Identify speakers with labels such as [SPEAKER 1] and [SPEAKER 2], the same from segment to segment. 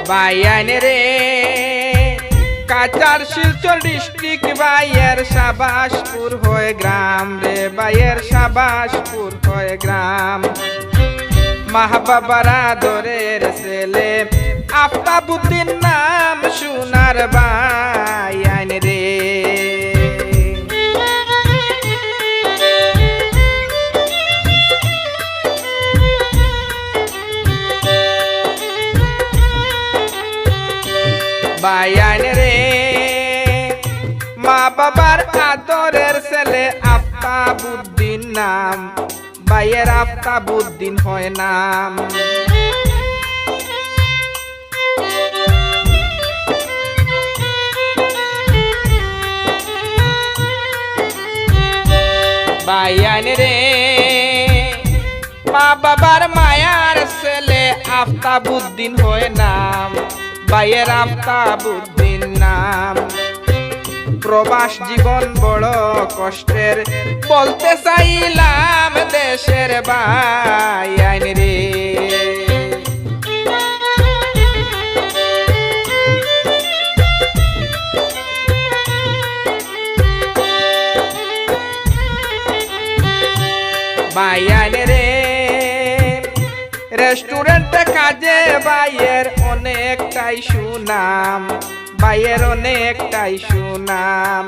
[SPEAKER 1] বাইয়ান রে কাচার শিলচর ডিস্ট্রিক্ট বাইয়ের শাবাশপুর হয় গ্রাম রে বাইয়ের শাবাশপুর হয় গ্রাম মাহবাবার আদরের ছেলে আফতাবউদ্দিন নাম সোনার বাইয়ান রে বাইয়ান রে মা বাবার আদরের ছেলে আফতাবউদ্দিন নাম বাইয়ের আফতাবউদ্দিন হয় নাম বাইয়ান রে মা বাবার মায়ার ছেলে আফতাবউদ্দিন হয় নাম বাইয়ের আফতাবউদ্দিন নাম প্রবাস জীবন বড় কষ্টের বলতে চাইলাম দেশের বাইয়ান রে বাইয়ান রে রেস্টুরেন্টে কাজে বাইয়ের অনেকটাই সুনাম বাইয়ের অনেকটাই সুনাম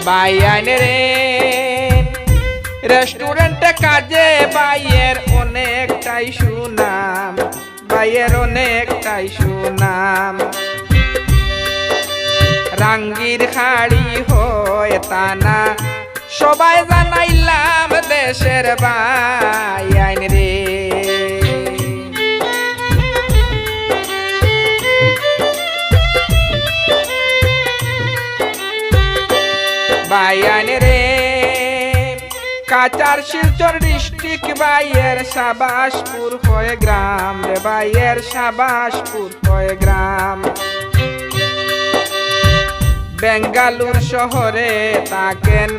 [SPEAKER 1] বাইয়ান রে রেস্টুরেন্টে কাজে বাইয়ের অনেকটাই সুনাম বাইয়ের অনেকটাই সুনাম রাঙ্গির খাড়ি হয় তানা সবাই জানাইলাম দেশের বাইয়ান রে বাইয়ান রে কাচার শিলচর ডিস্ট্রিক্ট বাইয়ের শাবাশপুর হয় গ্রাম রে বাইয়ের শাবাশপুর হয় গ্রাম বেঙ্গালুর শহরে থাকেন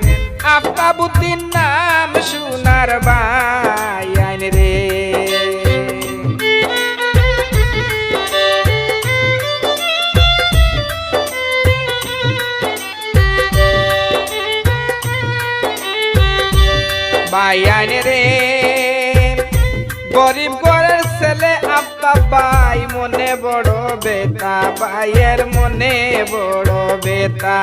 [SPEAKER 1] আফতাবউদ্দিন নাম সোনার বাইয়ান রে বাইয়ান রে গরিব ঘরের ছেলে আফতাব ভাই মনে বড় বেতা বাইয়ের মনে বড় বেতা